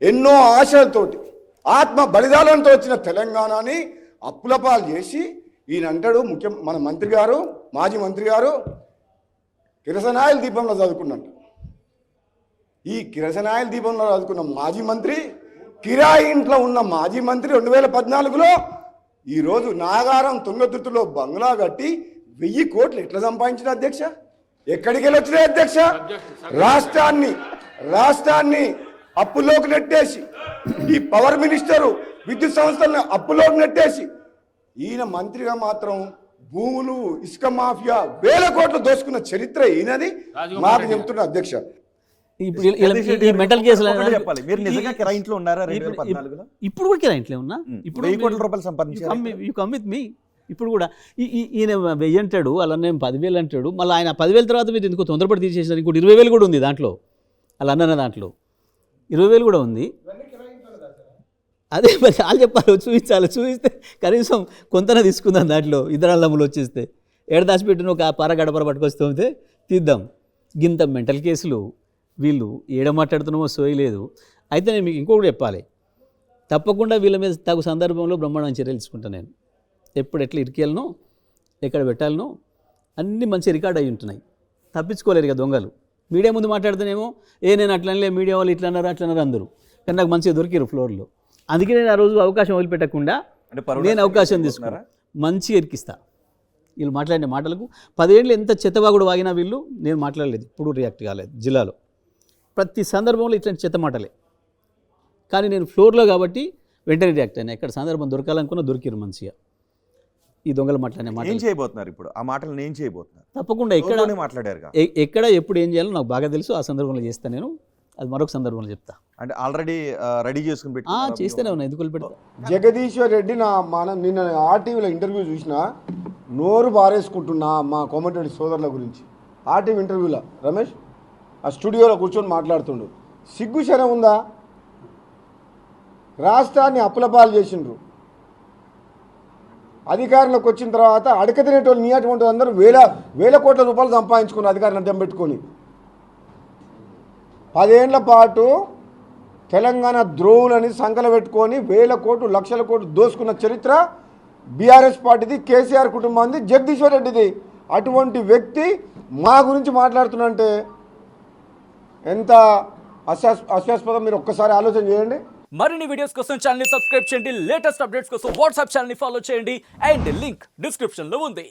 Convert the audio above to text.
ఎన్నో ఆశలతోటి ఆత్మ బలిదానంతో వచ్చిన తెలంగాణని అప్పులపాలు చేసి ఈయన అంటాడు మన మంత్రి గారు, మాజీ మంత్రి గారు కిరసనాయిల దీపంలో చదువుకున్నట్టు. ఈ కిరసనాయిల దీపంలో చదువుకున్న మాజీ మంత్రి, కిరాయి ఇంట్లో ఉన్న మాజీ మంత్రి 2014లో ఈరోజు నాగారం తుంగతుర్తిలో బంగ్లా కట్టి 1000 కోట్లు ఎట్లా సంపాదించిన అధ్యక్ష? ఎక్కడికి వెళ్ళి వచ్చినాయి అధ్యక్ష? రాష్ట్రాన్ని అప్పులోకి నెట్టేసి, ఈ పవర్ మినిస్టరు విద్యుత్ సంస్థలను అప్పులోకి నెట్టేసి, ఈయన మంత్రిగా మాత్రం భూములు, ఇసుక మాఫియా 1000 కోట్లు దోసుకున్న చరిత్ర ఈయనది మాకు చెబుతున్న అధ్యక్ష. మెంటల్ కేసులు చెప్పాలి. మీరు నిజంగా కిరాయి ఇంట్లో ఉన్నారా 2014లో? ఇప్పుడు కూడా కిరాయి ఇంట్లో ఉన్నా. ఇప్పుడు 1000 కోట్ల రూపాయలు సంపాదించారు. You come with me. ఇప్పుడు కూడా ఈయన 1000 అంటాడు, అలా నేను 10,000 అంటాడు. మళ్ళీ ఆయన 10,000 తర్వాత మీరు ఎందుకు తొందరపడి తీసేసినారు? ఇంకోటి 20,000 కూడా ఉంది దాంట్లో, అలా అన్న దాంట్లో 20,000 కూడా ఉంది. అదే మరి వాళ్ళు చెప్పాలి, చూపిస్తే కనీసం కొంతనే తీసుకుందాం. దాంట్లో ఇద్దరు అల్లములు వచ్చేస్తే ఏడ దాచిపెట్టిన ఒక పార గడపర పట్టుకొస్తే తీద్దాం. గింత మెంటల్ కేసులు వీళ్ళు ఏడ మాట్లాడుతున్నామో సోయలేదు. అయితే నేను మీకు ఇంకొకటి చెప్పాలి, తప్పకుండా వీళ్ళ మీద తగు సందర్భంలో బ్రహ్మాండం చర్యలు తీసుకుంటాను. నేను ఎప్పుడు ఎట్లా ఇరికేయాలనో, ఎక్కడ పెట్టాలనో అన్నీ మంచి రికార్డ్ అయి ఉంటున్నాయి. తప్పించుకోలేరు ఇక దొంగలు. మీడియా ముందు మాట్లాడితేనేమో నేను అట్లనే మీడియా వాళ్ళు ఇట్లా అన్నారు అందరూ, కానీ నాకు మంచిగా దొరికారు ఫ్లోర్లో. అందుకే నేను ఆ రోజు అవకాశం వదిలిపెట్టకుండా నేను అవకాశం తీసుకున్నా, మంచిగా ఇరికిస్తా. వీళ్ళు మాట్లాడిన మాటలకు 10 ఏళ్ళు ఎంత చెత్తవాగుడు వాగినా వీళ్ళు, నేను మాట్లాడలేదు, ఇప్పుడు రియాక్ట్ కాలేదు. జిల్లాలో ప్రతి సందర్భంలో ఇట్లాంటి చెత్త మాటలే, కానీ నేను ఫ్లోర్లో కాబట్టి వెంటనే రియాక్ట్ అయినా. ఎక్కడ సందర్భం దొరకాలనుకున్నా దొరికిరు మంచిగా. ఈ దొంగలు మాట్లాడిన మాట ఏం చేయబోతున్నారు ఇప్పుడు? ఆ మాటలు ఏం చేయబోతున్నారు? తప్పకుండా ఎక్కడ ఎప్పుడు ఏం చేయాలో నాకు బాగా తెలుసు. ఆ సందర్భంలో చేస్తాను నేను, అది మరొక సందర్భంలో చెప్తా. అంటే ఆల్రెడీ రెడీ చేసుకుని పెట్టి చేస్తేనే ఉన్నా, ఎందుకు పెడతా. జగదీశ్వర్ రెడ్డి నిన్న ఆర్టీవీలో ఇంటర్వ్యూ చూసినా నోరు బారేసుకుంటున్నా మా కోమటిరెడ్డి సోదరుల గురించి. ఆర్టీవీ ఇంటర్వ్యూలో రమేష్ ఆ స్టూడియోలో కూర్చొని మాట్లాడుతుండు. సిగ్గు శరం ఉందా? రాష్ట్రాన్ని అప్పులపాలు చేసిండ్రు. అధికారంలోకి వచ్చిన తర్వాత అడక తినేటోళ్ళు నీ అటువంటి అందరూ వేల కోట్ల రూపాయలు సంపాదించుకున్నారు అధికారులను అడ్డం పెట్టుకొని. 10 ఏళ్ల పాటు తెలంగాణ ద్రోవులని సంకల పెట్టుకొని 1000 కోట్లు, లక్షల కోట్లు దోసుకున్న చరిత్ర బీఆర్ఎస్ పార్టీది, కేసీఆర్ కుటుంబాన్ని, జగదీశ్వర్ రెడ్డిది. అటువంటి వ్యక్తి మా గురించి మాట్లాడుతున్నంటే ఎంత అస్యాస్పదం. మీరు ఒక్కసారి ఆలోచన చేయండి. మరిన్ని వీడియోస్ కోసం ఛానల్ ని సబ్స్క్రైబ్ చేయండి. లేటెస్ట్ అప్డేట్స్ కోసం వాట్సాప్ ఛానల్ ని ఫాలో చేయండి. అండ్ లింక్ డిస్క్రిప్షన్ లో ఉంది.